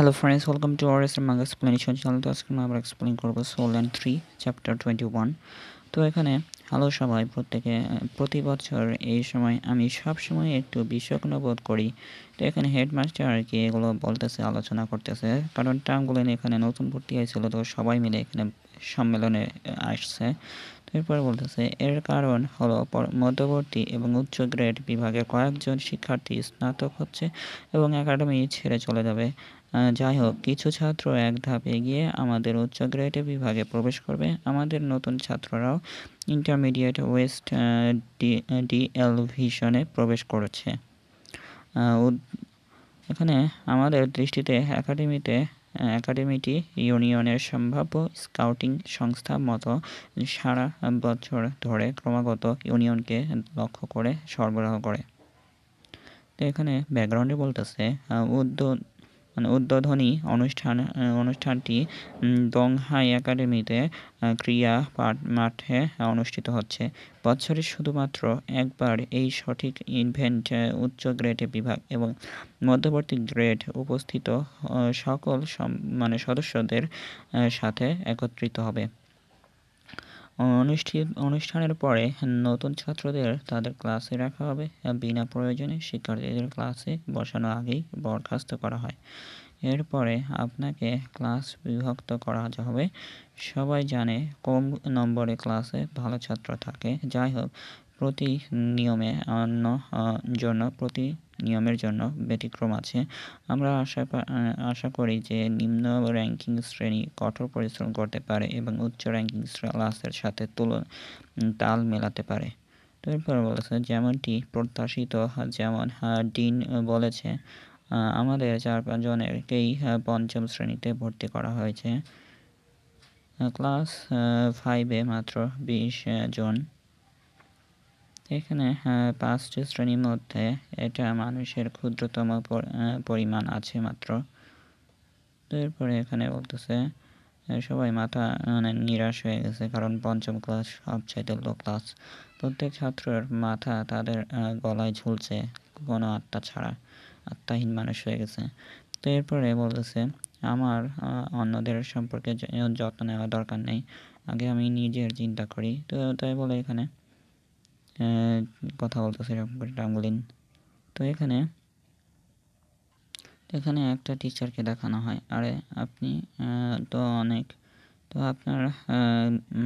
Hello friends, welcome to our manga explanation channel. তো আজকে আমরা এক্সপ্লেইন করব সোল অ্যান্ড 3 চ্যাপ্টার 21। তো এখানে হ্যালো সবাই, প্রতি বছর এই সময় আমি সব সময় একটু বিষণ্ণ বোধ করি। তো এখানে হেডমাস্টার আর কি এগুলো বলতেছে, আলোচনা করতেছে, কারণ টার্মগুলো এখানে নতুন ভর্তি হয়েছিল, তো সবাই মিলে এখানে সম্মেলনে আসছে। এরপরে বলতেছে এর কারণ হলো মধ্যবর্তী এবং উচ্চ গ্রেড বিভাগের কয়েকজন শিক্ষার্থী স্নাতক হচ্ছে এবং একাডেমি ছেড়ে চলে যাবে। যাই হোক, কিছু ছাত্র এক ধাপ এগিয়ে আমাদের উচ্চ গ্রেডের বিভাগে প্রবেশ করবে। আমাদের নতুন ছাত্ররাও ইন্টারমিডিয়েট ওয়েস্ট ডিএলভিশনে প্রবেশ করেছে। এখানে আমাদের দৃষ্টিতে একাডেমিটি ইউনিয়নের সম্ভাব্য স্কাউটিং সংস্থা মতো সারা বছর ধরে ক্রমাগত ইউনিয়নকে লক্ষ্য করে সরবরাহ করে। তো এখানে ব্যাকগ্রাউন্ডে বলতেছে উদ্বোধনী অনুষ্ঠানটি দংহাই একাডেমিতে ক্রীড়া মাঠে অনুষ্ঠিত হচ্ছে। বছরে শুধুমাত্র একবার এই সঠিক ইভেন্ট উচ্চ গ্রেড বিভাগ এবং মধ্যবর্তী গ্রেড উপস্থিত সকল সদস্যদের সাথে একত্রিত হবে। অনুষ্ঠানের পরে নতুন ছাত্রদের তাদের ক্লাসে রাখা হবে। বিনা প্রয়োজনে শিক্ষার্থীদের ক্লাসে বসানোর আগেই বরখাস্ত করা হয়। এরপরে আপনাকে ক্লাস বিভক্ত করা হবে। সবাই জানে কম নম্বরে ক্লাসে ভালো ছাত্র থাকে। যাই হোক, প্রতি নিয়মের জন্য ব্যতিক্রম আছে। আমরা আশা করি যে নিম্ন র্যাঙ্কিং শ্রেণী কঠোর পরিশ্রম করতে পারে এবং উচ্চ র্যাঙ্কিং ক্লাসের সাথে তাল মেলাতে পারে। তো এরপরে বলেছে যেমনটি প্রত্যাশিত, যেমন ডিন বলেছে, আমাদের 4-5 জনেরকেই পঞ্চম শ্রেণীতে ভর্তি করা হয়েছে। ক্লাস 5-এ মাত্র 20 জন। এখানে 5টি শ্রেণীর মধ্যে এটা মানুষের ক্ষুদ্রতম পরিমাণ আছে মাত্র। তো এরপরে এখানে বলতেছে সবাই মাথা নিরাশ হয়ে গেছে, কারণ পঞ্চম ক্লাস সবচাইতে লো ক্লাস। প্রত্যেক ছাত্রের মাথা তাদের গলায় ঝুলছে, কোনো আত্মাহীন মানুষ হয়ে গেছে। তো এরপরে বলতেছে আমার অন্যদের সম্পর্কে যত্ন নেওয়া দরকার নেই, আগে আমি নিজের চিন্তা করি। তো তাই বলে এখানে কথা বলতেছে এরকম করে টাঙ্গুলিন। তো এখানে একটা টিচারকে দেখানো হয়, আরে আপনি তো আপনার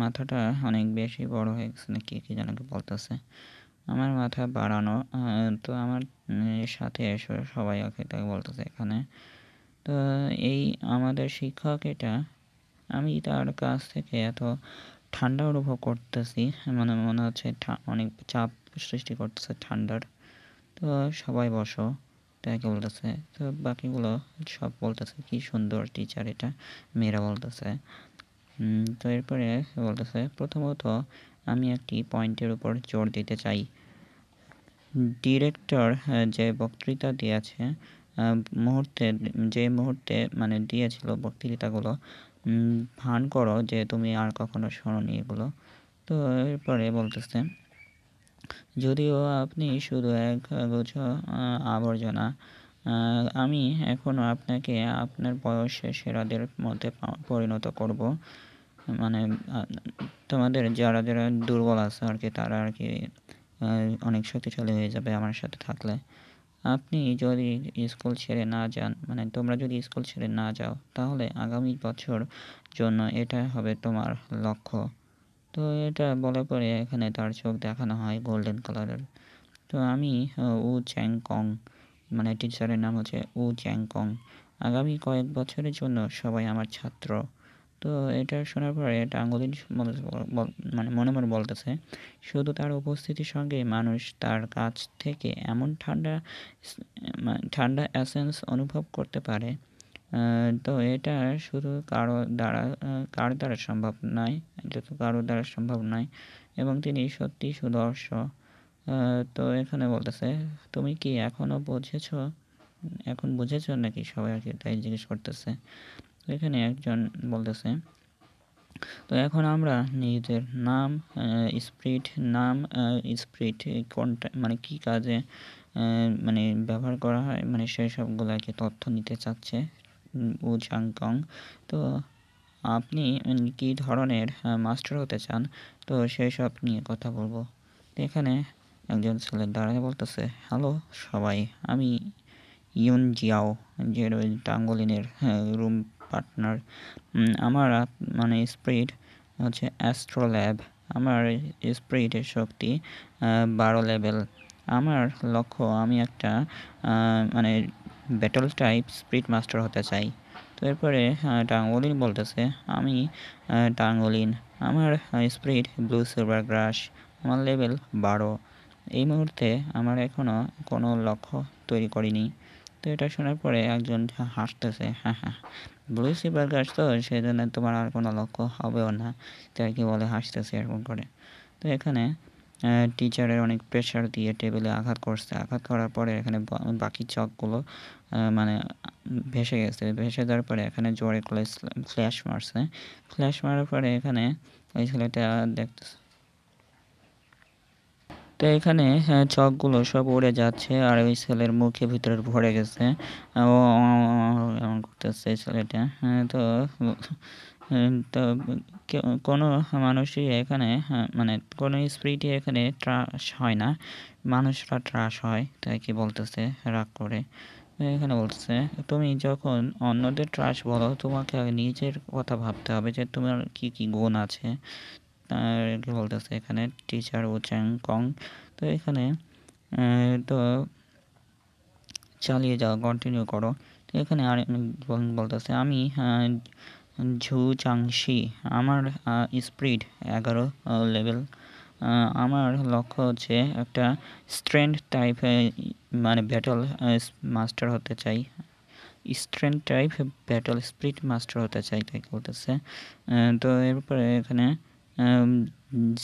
মাথাটা অনেক বেশি বড় হয়ে গেছে নাকি, কি যেন বলতেছে। আমার মাথা বাড়ানো, তো আমার সাথে এসো সবাই, ওকে তাকে বলতেছে এখানে। তো এই আমাদের শিক্ষক, এটা আমি তার কাছ থেকে এত ঠান্ডা অনুভব করতেছি, মনে হচ্ছে অনেক চাপ সৃষ্টি করতেছে ঠান্ডার। তো সবাই বসো, তাকে বলতেছে। তো বাকিগুলো সব বলতেছে কি সুন্দর টিচার এটা, মেয়েরা বলতেছে। তো এরপরে বলতেছে প্রথমত আমি একটি পয়েন্টের উপর জোর দিতে চাই। ডিরেক্টর যে বক্তৃতা দিয়েছে মুহূর্তে দিয়েছিল বক্তৃতাগুলো, ভান করো যে তুমি আর কখনো শোনোনি এগুলো। তো এরপরে বলতেছে যদিও আপনি শুধু এক গুচ্ছ আবর্জনা, আমি এখনও আপনাকে আপনার বয়সে সেরাদের মধ্যে পরিণত করব। তোমাদের যারা দুর্বল আছে আর কি, তারা আর কি অনেক শক্তিশালী হয়ে যাবে আমার সাথে থাকলে। আপনি যদি স্কুল ছেড়ে না যান, তোমরা যদি স্কুল ছেড়ে না যাও, তাহলে আগামী বছর জন্য এটা হবে তোমার লক্ষ্য। তো এটা বলার পরে এখানে তার চোখ দেখানো হয় গোল্ডেন কালারের। তো আমি উ চ্যাংকং, টিচারের নাম হচ্ছে উ চ্যাংকং, আগামী কয়েক বছরের জন্য সবাই আমার ছাত্র। তো এটা শোনার পরে এটা আঙুলিন মনে মনে বলতেছে শুধু তার উপস্থিতির সঙ্গে মানুষ তার কাছ থেকে এমন ঠান্ডা এসেন্স অনুভব করতে পারে। তো এটা শুধু কারো দ্বারা সম্ভব নয় এবং তিনি সত্যি সুদর্শ। তো এখানে বলতেছে তুমি কি এখন বুঝেছো নাকি, সবাই আর কি তাই জিজ্ঞেস করতেছে। তো এখানে একজন বলতেছে তো এখন আমরা নিজেদের স্প্রিট কোনটা কী কাজে ব্যবহার করা হয় সেই সবগুলো আর কি তথ্য নিতে চাচ্ছে উ চাংকং। তো আপনি কী ধরনের মাস্টার হতে চান, তো সেসব নিয়ে কথা বলবো। তো এখানে একজন ছেলে দাঁড়ায় বলতেছে, হ্যালো সবাই, আমি ইউন জিয়াও, যে টাঙ্গলিনের রুম পার্টনার। আমার মানে স্পিরিট হচ্ছে অ্যাস্ট্রোল্যাব। আমার স্পিরিটের শক্তি 12 লেভেল। আমার লক্ষ্য, আমি একটা মানে ব্যাটল টাইপ স্পিরিট মাস্টার হতে চাই। তো এরপরে টাঙ্গলিন বলতেছে, আমি টাঙ্গলিন, আমার স্পিরিট ব্লু সিলভার গ্রাস, আমার লেভেল 12। এই মুহূর্তে আমার এখনও কোনো লক্ষ্য তৈরি করিনি। তো এটা শোনার পরে একজন হাসতেছে, হ্যাঁ হ্যাঁ, ব্লু সিলভার গ্রাস তো, সেজন্য তোমার আর কোনো লক্ষ্য হবেও না, তাই কি বলে হাসতেছে এরকম করে। তো এখানে টিচারের অনেক প্রেশার দিয়ে টেবিলে আঘাত করছে। আঘাত করার পরে এখানে বাকি চকগুলো মানে ভেসে গেছে। ভেসে যাওয়ার পরে এখানে জোরে ফ্ল্যাশ মারছে। ফ্ল্যাশ মারার পরে এখানে ওই ছেলেটা দেখতেছে। তো এখানে চকগুলো সব উড়ে যাচ্ছে আর ওই ছেলের মুখের ভিতরে ভরে গেছে। ও এমন করতেছে ছেলেটা। তো তো কোনো মানুষই এখানে মানে কোনো স্পিরিটই এখানে ত্রাস হয় না, মানুষরা ত্রাস হয়, তাই কি বলতেছে রাগ করে। এখানে বলতেছে, তুমি যখন অন্যদের ত্রাস বলো, তোমাকে আগে নিজের কথা ভাবতে হবে যে তোমার কি কি গুণ আছে। কি বলতেছে এখানে টিচার ও চ্যাংকং। তো এখানে তো চালিয়ে যাও, কন্টিনিউ করো। তো এখানে আর বলতেছে, আমি ঝু চাংশি, আমার স্পিরিট 11 লেভেল। আমার লক্ষ্য হচ্ছে একটা স্ট্রেংথ টাইপ মানে ব্যাটল মাস্টার হতে চাই, strength type battle spirit master হতে চাই, তাই বলতেছে। তো এরপরে এখানে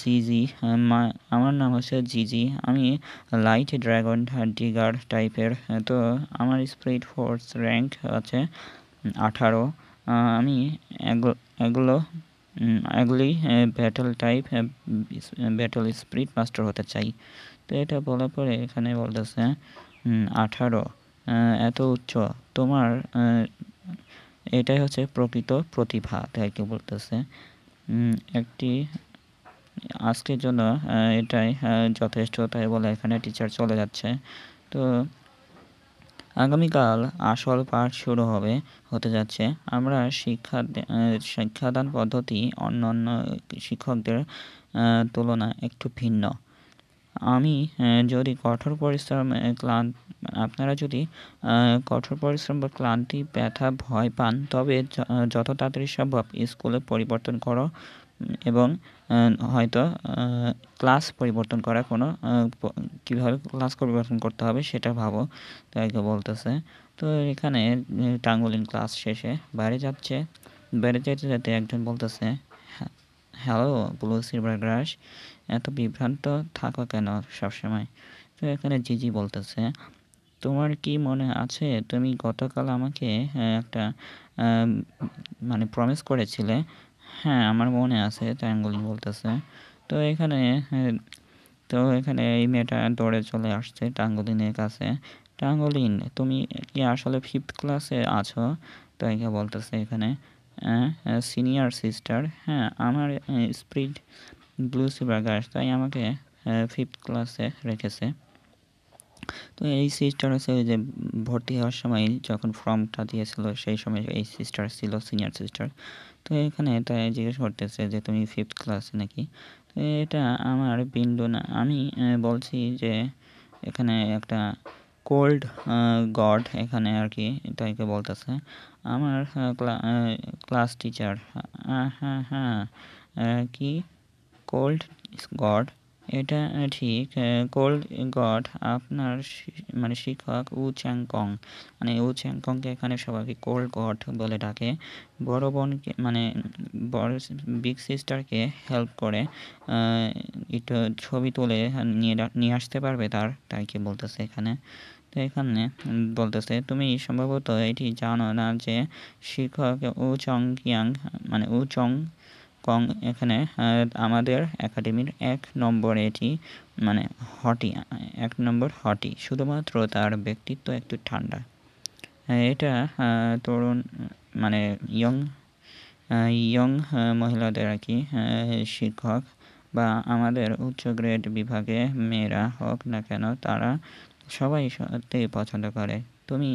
জিজি, আমার নাম হচ্ছে জিজি, আমি লাইট ড্রাগন ডিগার টাইপের। তো আমার স্পিরিট ফোর্স র্যাঙ্ক আছে 18। আমি এগুলো এগুলি battle type battle spirit master হতে চাই। তো এটা বলার পরে এখানে বলতেছে 18 এত উচ্চ, তোমার এটাই হচ্ছে প্রকৃত প্রতিভা, তাই কি বলতেছে। একটি আজকের জন্য এটাই যথেষ্ট, তাই বলে এখানে টিচার চলে যাচ্ছে। তো আগামীকাল আসল পাঠ শুরু হতে যাচ্ছে। আমরা শিক্ষাদান পদ্ধতি অন্যান্য শিক্ষকদের তুলনায় একটু ভিন্ন। আমি যদি কঠোর পরিশ্রম আপনারা যদি কঠোর পরিশ্রম বা ক্লান্তি, ব্যথা, ভয় পান, তবে যত তাড়াতাড়ি সম্ভব স্কুলে পরিবর্তন করো এবং হয়তো ক্লাস পরিবর্তন করা কোনো কীভাবে ক্লাস পরিবর্তন করতে হবে সেটা ভাবো, তাই বলতেছে। তো এখানে টাঙ্গুলিন ক্লাস শেষে বাইরে যাচ্ছে। বাইরে যেতে যেতে একজন বলতেছে, হ্যালো ব্লু সিলভার গ্রাস, এত বিভ্রান্ত থাকো কেন সবসময়। তো এখানে জিজি বলতেছে, তোমার কি মনে আছে তুমি গতকাল আমাকে একটা মানে প্রমিস করেছিলে? হ্যাঁ আমার মনে আছে, টাঙ্গুলিন বলতেছে। তো এখানে এই মেয়েটা দৌড়ে চলে আসছে টাঙ্গুলিনের কাছে। টাঙ্গুলিন, তুমি কি আসলে 5th ক্লাসে আছো? তো একে বলতেছে এখানে সিনিয়র সিস্টার, হ্যাঁ আমার স্পিরিট ব্লু সিলভার গ্রাস, তাই আমাকে 5th ক্লাসে রেখেছে। তো এই সিস্টার হচ্ছে যে ভর্তি হওয়ার সময় যখন ফর্মটা দিয়েছিল সেই সময় এই সিস্টার ছিল, সিনিয়র সিস্টার। তো এখানে তাই জিজ্ঞেস করতেছে যে তুমি 5th ক্লাসে নাকি। তো এটা আমার বিন্দু না, আমি বলছি যে এখানে একটা কোল্ড গড এখানে আর কি, তাইকে বলতেছে আমার ক্লাস টিচার। হ্যাঁ হ্যাঁ, কি কোল্ড গড? এটা ঠিক, কোল্ড গড আপনার মানে শিক্ষক উ চ্যাংকং, মানে উ চ্যাংকংকে এখানে সবাইকে কোল্ড গড বলে ডাকে। বড় বোনকে মানে বড় বিগ সিস্টারকে হেল্প করে একটু ছবি তুলে নিয়ে আসতে পারবে তাই কি বলতেছে এখানে। তো এখানে বলতেছে, তুমি সম্ভবত এটি জানো না যে শিক্ষক উ চং কিয়াং মানে উ চং কং এখানে আমাদের একাডেমির 1 নম্বর, এটি মানে হটি 1 নম্বর হটি, শুধুমাত্র তার ব্যক্তিত্ব একটু ঠান্ডা। এটা তরুণ মানে ইয়ং ইয়ং মহিলাদের আর কি শিক্ষক বা আমাদের উচ্চ গ্রেড বিভাগে মেয়েরা হোক না কেন তারা সবাই সত্যিই পছন্দ করে। তুমি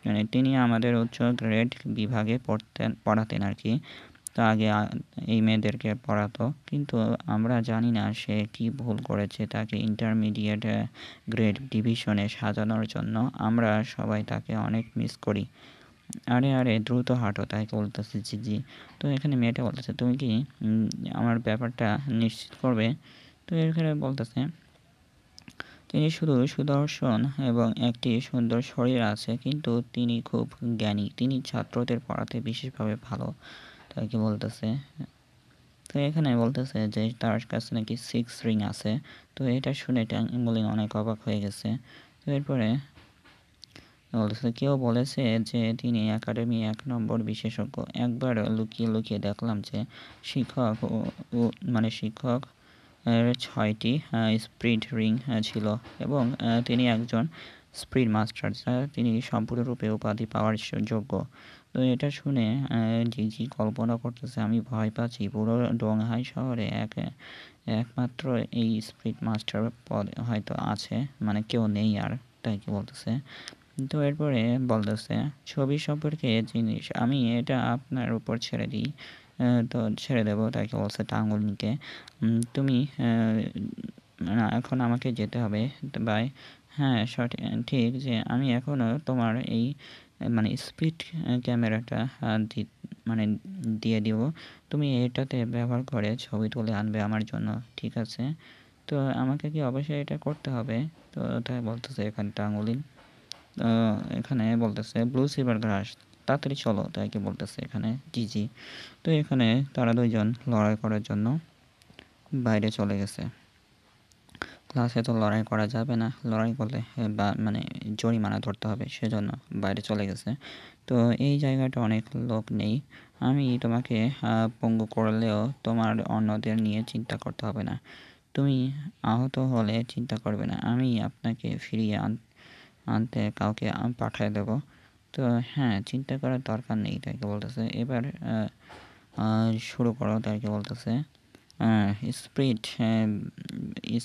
মানে তিনি আমাদের উচ্চ গ্রেড বিভাগে পড়াতেন আর কি। তো আগে এই মেয়েদেরকে পড়াতো, কিন্তু আমরা জানি না সে কি ভুল করেছে তাকে ইন্টারমিডিয়েট গ্রেড ডিভিশনে সাজানোর জন্য। আমরা সবাই তাকে অনেক মিস করি। আরে আরে দ্রুত হাঁটো, তাই বলতেছে জি। তো এখানে মেয়েটা বলতেছে তুমি কি আমার ব্যাপারটা নিশ্চিত করবে? তো এখানে বলতেছে তিনি শুধু সুদর্শন এবং একটি সুন্দর শরীর আছে, কিন্তু তিনি খুব জ্ঞানী, তিনি ছাত্রদের পড়াতে বিশেষভাবে ভালো, তাকে বলতেছে। তো এখানে বলতেছে যে তার কাছে নাকি 6 রিং আছে। তো এটা শুনে ট্যাঙ্গুলিন অনেক অবাক হয়ে গেছে। তো এরপরে বলতেছে কেউ বলেছে যে তিনি একাডেমি 1 নম্বর বিশেষজ্ঞ। একবার লুকিয়ে দেখলাম যে শিক্ষক শিক্ষক এর 6টি স্প্রিট রিং ছিল এবং তিনি একজন স্প্রিট মাস্টার, যা তিনি সম্পূর্ণরূপে উপাধি পাওয়ার যোগ্য। তো এটা শুনে জি কল্পনা করতেছে আমি ভয় পাচ্ছি, পুরো ডোংহাই শহরে একমাত্র এই স্প্রিট মাস্টার পদ হয়তো আছে, মানে কেউ নেই আর, তাই কি বলতেছে। তো এরপরে বলতেছে ছবি সম্পর্কে জিনিস আমি এটা আপনার উপর ছেড়ে দিই। তো ছেড়ে দেবো, তাকে বলছে টাঙ্গুলকে। তুমি না এখন আমাকে যেতে হবে, বাই। হ্যাঁ সঠিক, ঠিক যে আমি এখনও তোমার এই স্পিড ক্যামেরাটা মানে দিয়ে দিব, তুমি এটাতে ব্যবহার করে ছবি তুলে আনবে আমার জন্য, ঠিক আছে? তো আমাকে কি অবশ্যই এটা করতে হবে? তো তাই বলতেছে এখানে টাঙ্গুলিন। এখানে বলতেছে ব্লু সিলভার গ্রাস, তাড়াতাড়ি চলো, তাই কি বলতেছে এখানে জি। তো এখানে তারা দুইজন লড়াই করার জন্য বাইরে চলে গেছে। ক্লাসে তো লড়াই করা যাবে না, লড়াই করলে জরিমানা ধরতে হবে, সেজন্য বাইরে চলে গেছে। তো এই জায়গাটা অনেক লোক নেই, আমি তোমাকে পঙ্গু করলেও তোমার অন্যদের নিয়ে চিন্তা করতে হবে না। তুমি আহত হলে চিন্তা করবে না, আমি আপনাকে ফিরিয়ে আনতে কাউকে পাঠিয়ে দেবো। তো হ্যাঁ, চিন্তা করার দরকার নেই, তাইকে বলতেছে। এবার শুরু করো, তাইকে বলতেছে। স্পিড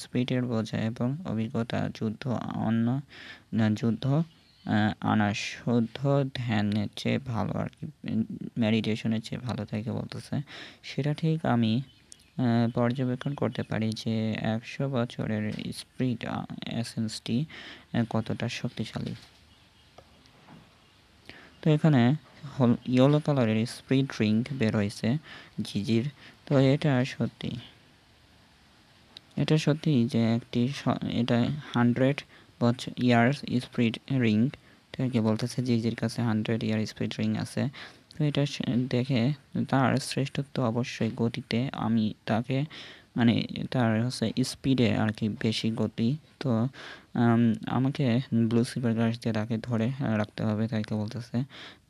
স্পিডের বোঝা এবং অভিজ্ঞতা যুদ্ধ আনা শুদ্ধ ধ্যানের চেয়ে ভালো আর কি, মেডিটেশনের চেয়ে ভালো, তাইকে বলতেছে। সেটা ঠিক, আমি পর্যবেক্ষণ করতে পারি যে 100 বছরের স্পিড এসেন্সটি কতটা শক্তিশালী। তো এখানে ইয়েলো কালারের স্প্রিট ড্রিঙ্ক বের হয়েছে জিজির। তো এটা সত্যি যে এটা 100 ইয়ার্স স্প্রিট রিং, তাকে বলতেছে জিজির কাছে 100 ইয়ার স্প্রিট রিং আছে। তো এটা দেখে তার শ্রেষ্ঠত্ব অবশ্যই গতিতে, আমি তাকে তার হচ্ছে স্পিডে আর কি বেশি গতি। তো আমাকে ব্লু সিলভার গ্লাস দিয়ে তাকে ধরে রাখতে হবে, তাইকে বলতেছে।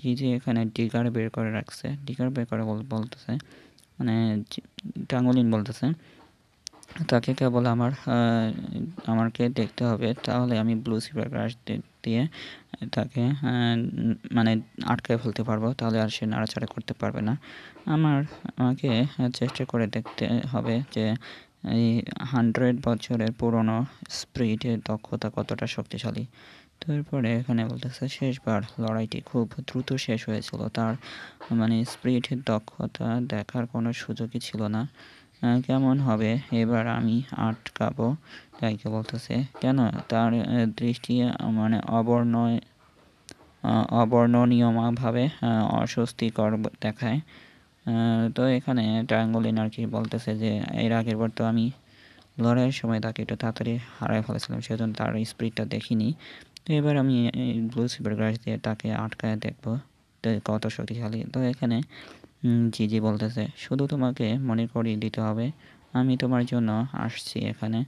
জিজি এখানে ডিগার বের করে রাখছে, ডিগার বের করে বলতেছে মানে টাঙ্গুলিন বলতেছে তাকে কেবল আমাকে দেখতে হবে, তাহলে আমি ব্লু সিলভার গ্লাস দিয়ে তাকে আটকায় ফেলতে পারবো, তাহলে আর সে নাড়াচাড়া করতে পারবে না। আমাকে চেষ্টা করে দেখতে হবে যে এই 100 বছরের পুরনো স্পিরিটের দক্ষতা কতটা শক্তিশালী। তো এরপরে এখানে বলতেছে শেষবার লড়াইটি খুব দ্রুত শেষ হয়েছিল, তার স্পিরিটের দক্ষতা দেখার কোনো সুযোগই ছিল না। কেমন হবে এবার আমি আটকাবো, তাইকে বলতেছে। কেন? তার দৃষ্টি অবর্ণনীয়ভাবে অস্বস্তিকর দেখায়। তো এখানে ট্রায়াঙ্গুলিন আর কি বলতেছে যে এর আগের বার তো আমি লড়াইয়ের সময় তাকে একটু তাড়াতাড়ি হারায় ফেলেছিলাম, সেজন্য তার স্পিডটা দেখিনি। তো এবার আমি ব্লু সিলভার গ্লাস দিয়ে তাকে আটকায় দেখবো কত শক্তিশালী। তো এখানে জি বলতেছে শুধু তোমাকে মনে করিয়ে দিতে হবে আমি তোমার জন্য আসছি এখানে।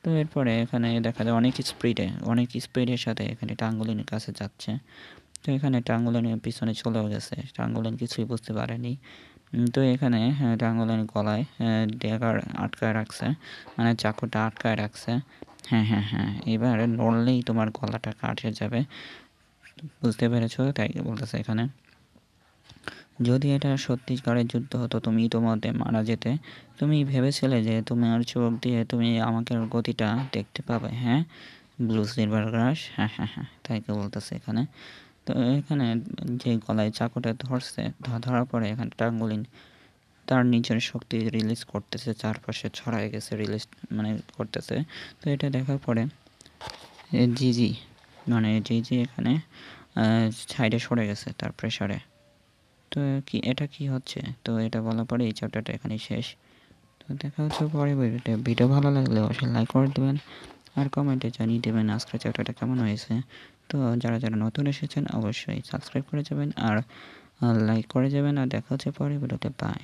তো এরপরে এখানে দেখা যায় অনেক স্পিডের সাথে এখানে টাঙ্গুলিনের কাছে যাচ্ছে। তো এখানে টাঙ্গুলিনের পিছনে চলেও গেছে, টাঙ্গুলিন কিছুই বুঝতে পারেনি। তো এখানে টাঙ্গুলিনের গলায় ড্যাগার আটকায় রাখছে, চাকুটা আটকায় রাখছে। হ্যাঁ, এবার নড়লেই তোমার গলাটা কাটে যাবে। বুঝতে পেরেছো তাই বলতেছে এখানে। যদি এটা সত্যিকারের যুদ্ধ হতো তুমি ইতোমধ্যে মারা যেতে। তুমি ভেবেছিলে যে তোমার চোখ দিয়ে তুমি আমাকে গতিটা দেখতে পাবে, হ্যাঁ? ব্লু সিলভার গ্রাস, হ্যাঁ হ্যাঁ হ্যাঁ, তাই বলতেছে এখানে। তো এখানে যে গলায় চাকুটা ধরছে, ধরার পরে এখানে টাঙ্গুলিন তার নিজের শক্তি রিলিজ করতেছে, চারপাশে ছড়ায় গেছে রিলিজ মানে করতেছে। তো এটা দেখার পরে জিজি মানে জিজি এখানে সাইডে সরে গেছে তার প্রেসারে। তো কি এটা কি হচ্ছে, তো এটা বলার পরে এই চ্যাপ্টারটা এখানেই শেষ। তো দেখা হচ্ছে পরে ভিডিওতে। ভিডিও ভালো লাগলে অবশ্যই লাইক করে দেবেন আর কমেন্টে জানিয়ে দেবেন আজকের চ্যাপ্টারটা কেমন হয়েছে। তো যারা যারা নতুন এসেছেন অবশ্যই সাবস্ক্রাইব করে যাবেন আর লাইক করে যাবেন। আর দেখা হচ্ছে পরে ভিডিওতে। বাই।